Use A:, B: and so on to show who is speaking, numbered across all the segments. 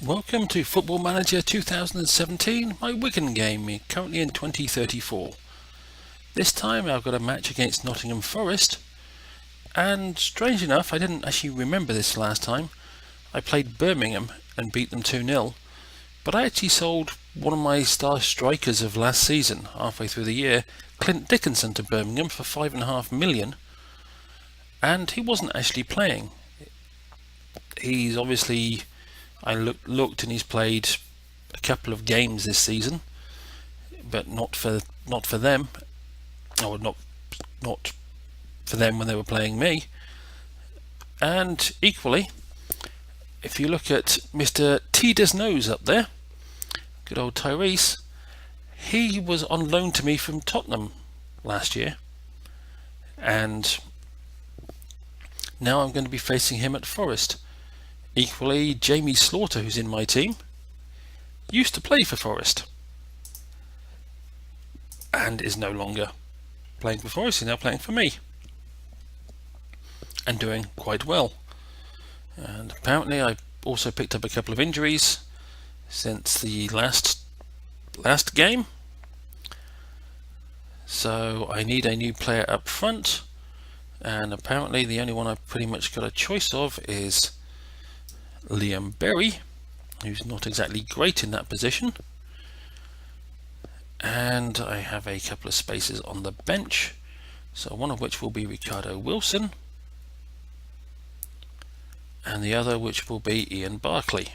A: Welcome to Football Manager 2017, my Wigan game, currently in 2034. This time I've got a match against Nottingham Forest, and strange enough, I didn't actually remember this last time. I played Birmingham and beat them 2-0, but I actually sold one of my star strikers of last season, halfway through the year, Clint Dickinson, to Birmingham for £5.5 million, and he wasn't actually playing. He's obviously... I looked and he's played a couple of games this season, but not for them, or not for them when they were playing me. And equally, if you look at Mr. Desnose up there, good old Tyrese, he was on loan to me from Tottenham last year, and now I'm going to be facing him at Forest. Equally, Jamie Slaughter, who's in my team, used to play for Forest and is no longer playing for Forest. He's now playing for me and doing quite well. And apparently I also picked up a couple of injuries since the last game, so I need a new player up front, and apparently the only one I've pretty much got a choice of is Liam Berry, who's not exactly great in that position, and I have a couple of spaces on the bench, so one of which will be Ricardo Wilson and the other which will be Ian Barkley.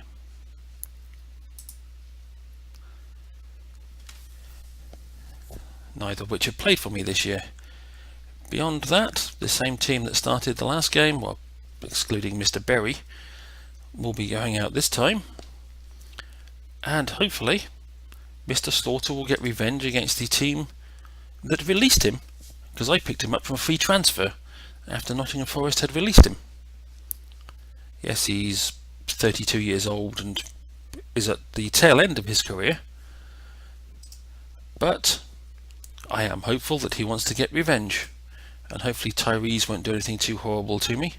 A: Neither of which have played for me this year. Beyond that, the same team that started the last game, well, excluding Mr. Berry, will be going out this time, and hopefully Mr. Slaughter will get revenge against the team that released him, because I picked him up from a free transfer after Nottingham Forest had released him. Yes, he's 32 years old and is at the tail end of his career, but I am hopeful that he wants to get revenge, and hopefully Tyrese won't do anything too horrible to me.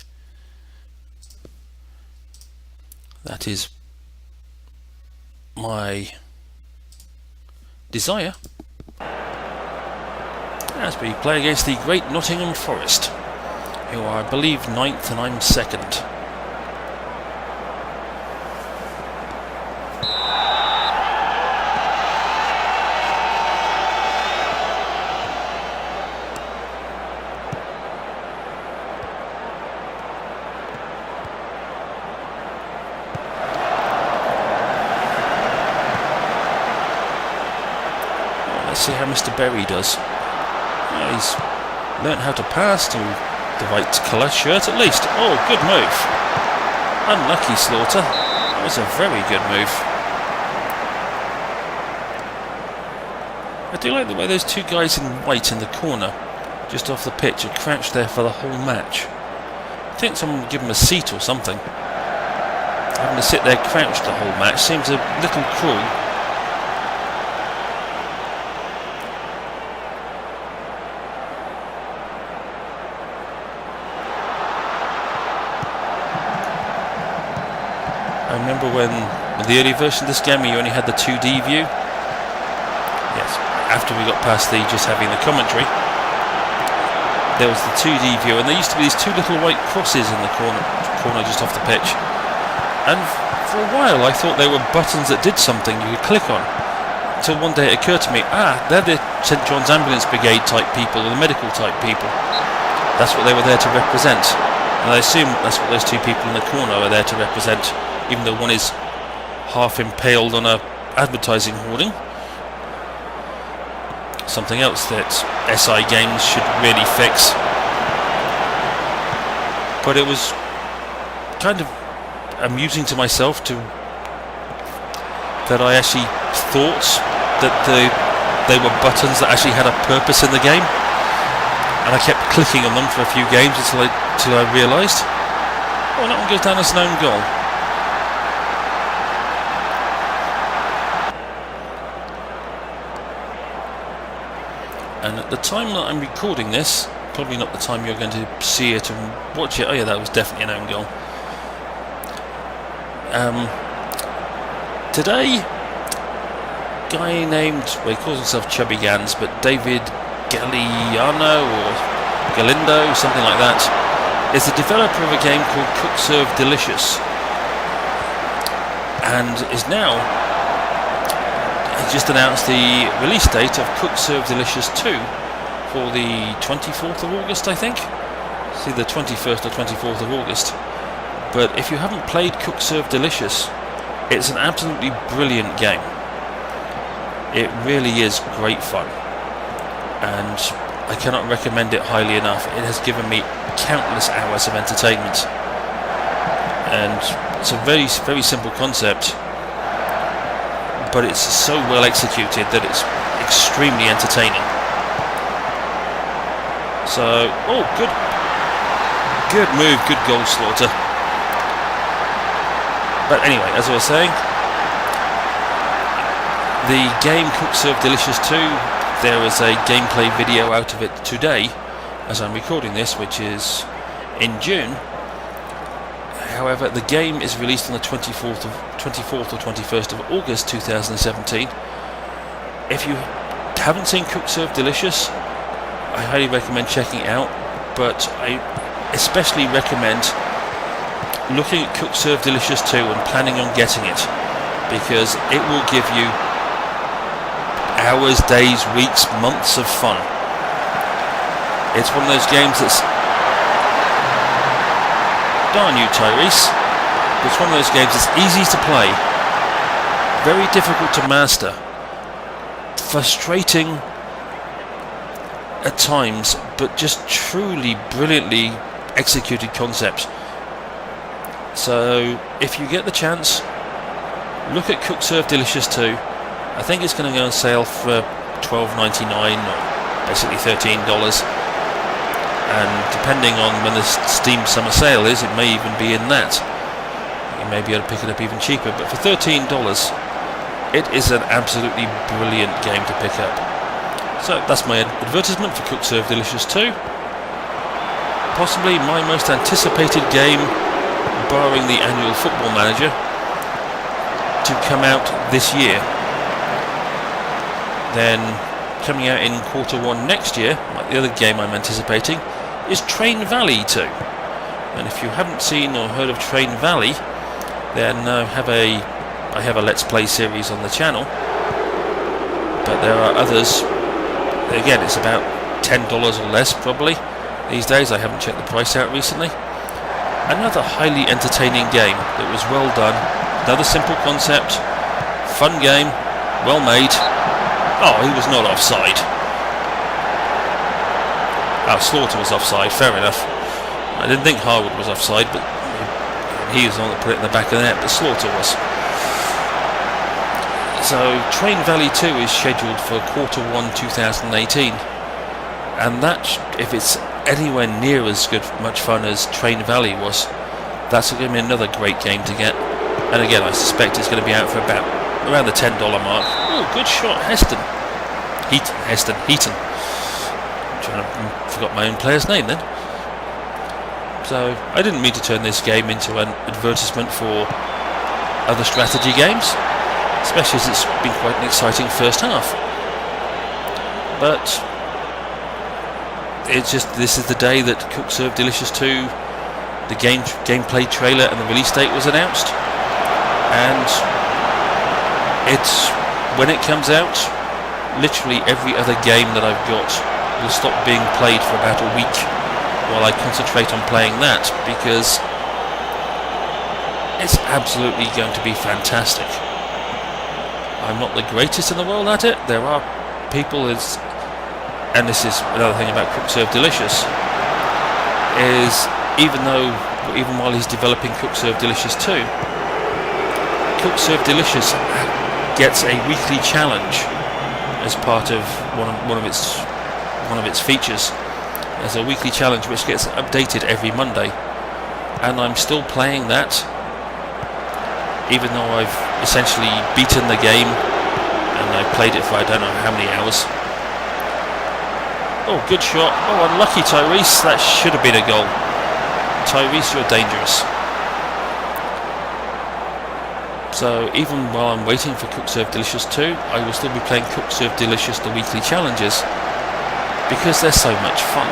A: That is my desire as we play against the great Nottingham Forest, who are, I believe, 9th and I'm 2nd. Let's see how Mr. Berry does. He's learnt how to pass to the right colour shirt at least. Oh, good move. Unlucky Slaughter. That was a very good move. I do like the way those two guys in white in the corner, just off the pitch, are crouched there for the whole match. I think someone would give them a seat or something. Having to sit there crouched the whole match seems a little cruel. I remember when the early version of this game you only had the 2D view. Yes, after we got past the just having the commentary, there was the 2D view, and there used to be these two little white crosses in the corner just off the pitch. And for a while I thought they were buttons that did something you could click on. Until one day it occurred to me, they're the St John's Ambulance Brigade type people, or the medical type people. That's what they were there to represent. And I assume that's what those two people in the corner are there to represent, even though one is half impaled on a advertising hoarding. Something else that SI Games should really fix. But it was kind of amusing to myself that I actually thought that they were buttons that actually had a purpose in the game, and I kept clicking on them for a few games until I realised, oh, that one goes down as an own goal. And at the time that I'm recording this, probably not the time you're going to see it and watch it. Oh yeah, that was definitely an own goal. Today, guy named, well, he calls himself Chubby Gans, but David Galliano or Galindo, something like that, is the developer of a game called Cook Serve Delicious, and is now, he just announced the release date of Cook Serve Delicious 2 for the 24th of August, I think. It's either 21st or 24th of August. But if you haven't played Cook Serve Delicious, it's an absolutely brilliant game. It really is great fun, and I cannot recommend it highly enough. It has given me countless hours of entertainment, and it's a very, very simple concept, but it's so well executed that it's extremely entertaining. So, oh, good move, good goal, Slaughter. But anyway, as I was saying, the game Cook Serve Delicious 2, there is a gameplay video out of it today, as I'm recording this, which is in June. However, the game is released on the 24th or 21st of August 2017. If you haven't seen Cook Serve Delicious, I highly recommend checking it out, but I especially recommend looking at Cook Serve Delicious 2 and planning on getting it, because it will give you hours, days, weeks, months of fun. It's one of those games that's, darn you, Tyrese, it's one of those games that's easy to play, very difficult to master, frustrating at times, but just truly brilliantly executed concepts. So if you get the chance, look at Cook Serve Delicious 2. I think it's going to go on sale for $12.99, or basically $13, and depending on when the Steam Summer Sale is, it may even be in that. You may be able to pick it up even cheaper, but for $13 it is an absolutely brilliant game to pick up. So that's my advertisement for Cook Serve Delicious 2. Possibly my most anticipated game, barring the annual Football Manager, to come out this year. Then coming out in Q1 next year, like the other game I'm anticipating, is Train Valley 2. And if you haven't seen or heard of Train Valley, then I have a Let's Play series on the channel, but there are others. Again, it's about $10 or less probably these days. I haven't checked the price out recently. Another highly entertaining game that was well done. Another simple concept, fun game, well made. Oh, he was not offside. Oh, Slaughter was offside, fair enough. I didn't think Harwood was offside, but he was the one that put it in the back of the net, but Slaughter was. So Train Valley 2 is scheduled for Q1 2018, and that, if it's anywhere near as much fun as Train Valley was, that's going to be another great game to get. And again, I suspect it's going to be out for about around the $10 mark. Oh, good shot, Heaton. Forgot my own player's name then. So I didn't mean to turn this game into an advertisement for other strategy games, especially as it's been quite an exciting first half. But it's just, this is the day that Cook Serve Delicious 2, the gameplay trailer and the release date was announced, and it's, when it comes out, literally every other game that I've got will stop being played for about a week while I concentrate on playing that, because it's absolutely going to be fantastic. I'm not the greatest in the world at it. There are people, and this is another thing about Cook Serve Delicious, is even while he's developing Cook Serve Delicious 2, Cook Serve Delicious gets a weekly challenge as part of one of its features. There's a weekly challenge which gets updated every Monday, and I'm still playing that, even though I've essentially beaten the game, and I've played it for I don't know how many hours. Oh, good shot. Oh, unlucky Tyrese. That should have been a goal. Tyrese, you're dangerous. So even while I'm waiting for Cook Serve Delicious 2, I will still be playing Cook Serve Delicious, the weekly challenges, because they're so much fun.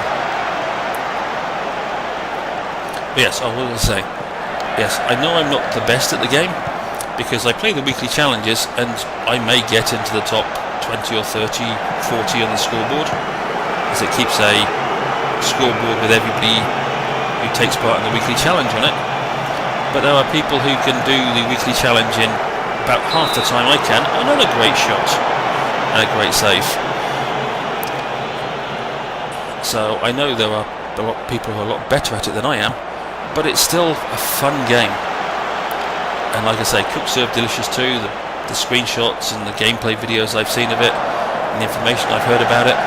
A: But yes, I was going to say, yes, I know I'm not the best at the game, because I play the weekly challenges and I may get into the top 20 or 30, 40 on the scoreboard, as it keeps a scoreboard with everybody who takes part in the weekly challenge on it. But there are people who can do the weekly challenge in about half the time I can. Another great shot and a great save. So I know there are a lot of people who are a lot better at it than I am, but it's still a fun game. And like I say, Cook Serve Delicious 2, the screenshots and the gameplay videos I've seen of it, and the information I've heard about it,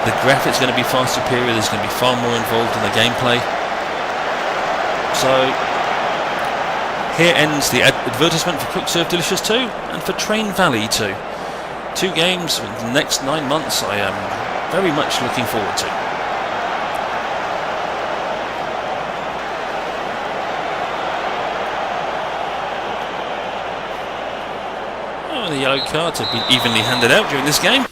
A: the graphics are going to be far superior. There's going to be far more involved in the gameplay. So here ends the advertisement for Cook Serve Delicious 2 and for Train Valley 2. 2 games in the next 9 months I am very much looking forward to. Oh, the yellow cards have been evenly handed out during this game.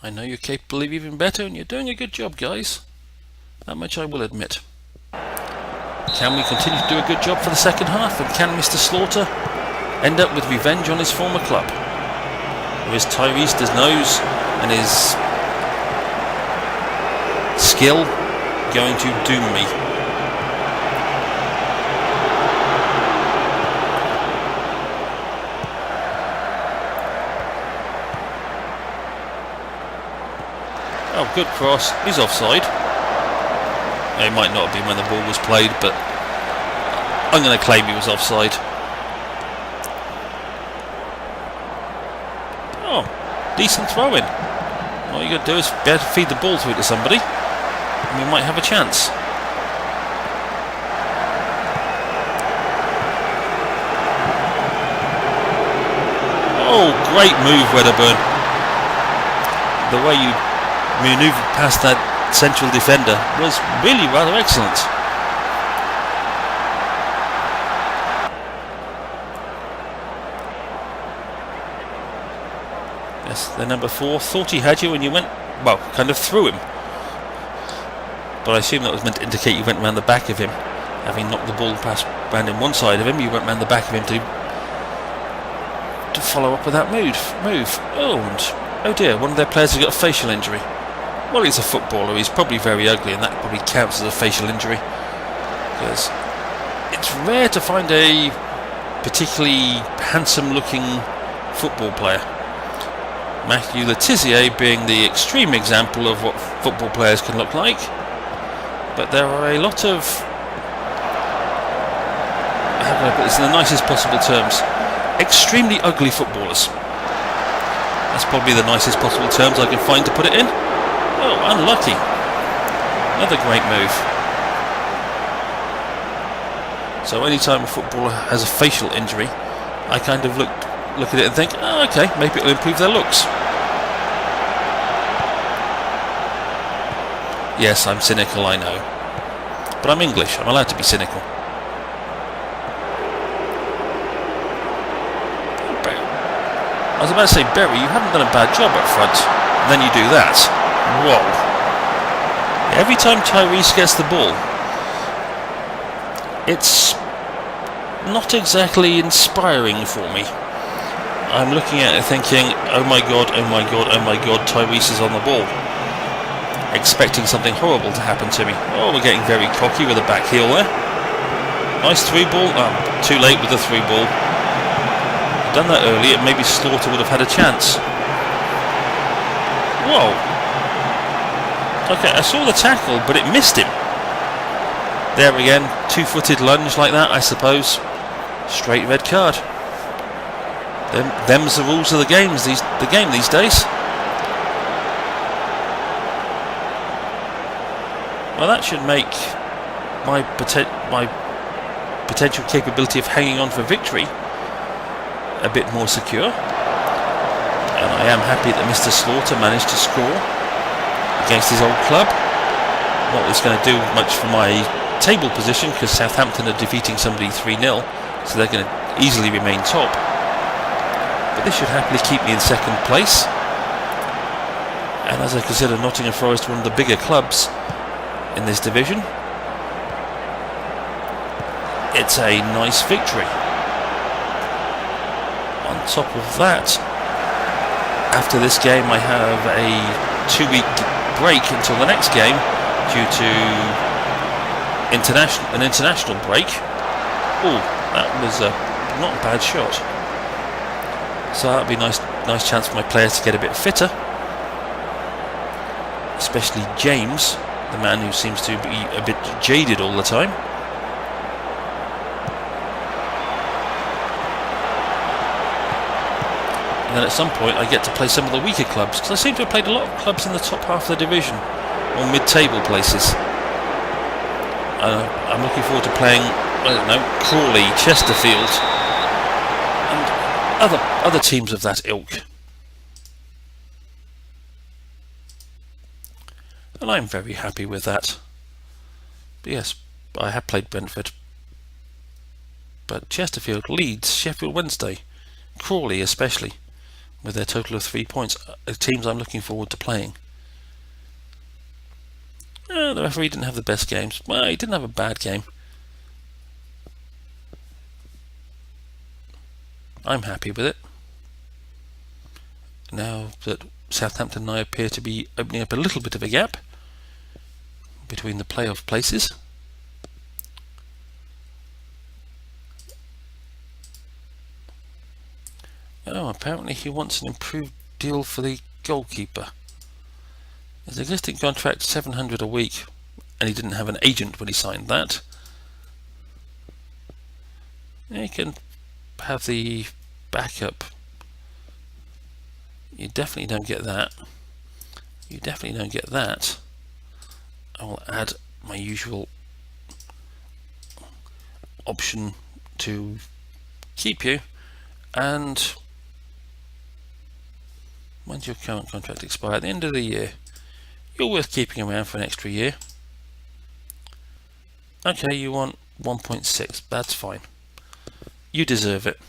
A: I know you're capable of even better, and you're doing a good job, guys. That much I will admit. Can we continue to do a good job for the second half, and can Mr. Slaughter end up with revenge on his former club? Or is Tyrese Desnose and his skill going to doom me? Oh, good cross. He's offside. He might not have been when the ball was played, but I'm going to claim he was offside. Oh, decent throw-in. All you got to do is be able to feed the ball through to somebody, and we might have a chance. Oh, great move, Wedderburn. The way you manoeuvred past that central defender was really rather excellent. Yes, the number 4 thought he had you and you went, well, kind of through him. But I assume that was meant to indicate you went round the back of him. Having knocked the ball past round in one side of him, you went round the back of him to follow up with that move. Oh, and oh dear, one of their players has got a facial injury. Well, he's a footballer, he's probably very ugly, and that probably counts as a facial injury, because it's rare to find a particularly handsome looking football player. Matthew Letizier being the extreme example of what football players can look like, but there are a lot of, how can I put this in the nicest possible terms, extremely ugly footballers. That's probably the nicest possible terms I can find to put it in. Oh, unlucky. Another great move. So anytime a footballer has a facial injury, I kind of look at it and think, oh, okay, maybe it'll improve their looks. Yes, I'm cynical, I know. But I'm English, I'm allowed to be cynical. I was about to say, Berry, you haven't done a bad job up front. And then you do that. Whoa. Every time Tyrese gets the ball, it's not exactly inspiring for me. I'm looking at it thinking, oh my god, oh my god, oh my god, Tyrese is on the ball. Expecting something horrible to happen to me. Oh, we're getting very cocky with a back heel there. Nice through ball. Oh, too late with the through ball. If I'd done that earlier, maybe Slaughter would have had a chance. Whoa. Okay, I saw the tackle, but it missed him. There again, two-footed lunge like that, I suppose. Straight red card. Them's the rules of the game these days. Well, that should make my potential capability of hanging on for victory a bit more secure. And I am happy that Mr. Slaughter managed to score against his old club. Not that it's going to do much for my table position, because Southampton are defeating somebody 3-0, so they're going to easily remain top. But this should happily keep me in second place. And as I consider Nottingham Forest one of the bigger clubs in this division, it's a nice victory. On top of that, after this game I have a 2-week break until the next game due to an international break. Oh, that was not a bad shot. So that'd be a nice chance for my players to get a bit fitter, especially James, the man who seems to be a bit jaded all the time. And then at some point I get to play some of the weaker clubs, because I seem to have played a lot of clubs in the top half of the division, or mid-table places. I'm looking forward to playing, I don't know, Crawley, Chesterfield, and other teams of that ilk. And I'm very happy with that. But yes, I have played Brentford. But Chesterfield, Leeds, Sheffield Wednesday, Crawley especially, with their total of 3 points, are teams I'm looking forward to playing. The referee didn't have the best games. Well, he didn't have a bad game. I'm happy with it. Now that Southampton and I appear to be opening up a little bit of a gap between the playoff places. Oh, apparently he wants an improved deal for the goalkeeper. His existing contract $700 a week, and he didn't have an agent when he signed that. He can have the backup. You definitely don't get that. You definitely don't get that. I will add my usual option to keep you. And when's your current contract expire? At the end of the year. You're worth keeping around for an extra year. Okay, you want 1.6. That's fine. You deserve it.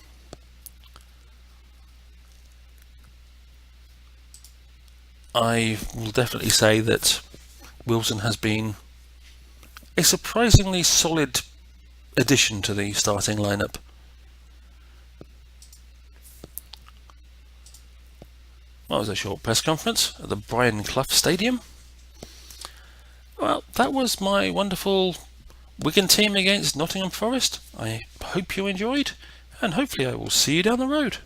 A: I will definitely say that Wilson has been a surprisingly solid addition to the starting lineup. That was a short press conference at the Brian Clough Stadium. Well, that was my wonderful Wigan team against Nottingham Forest. I hope you enjoyed, and hopefully I will see you down the road.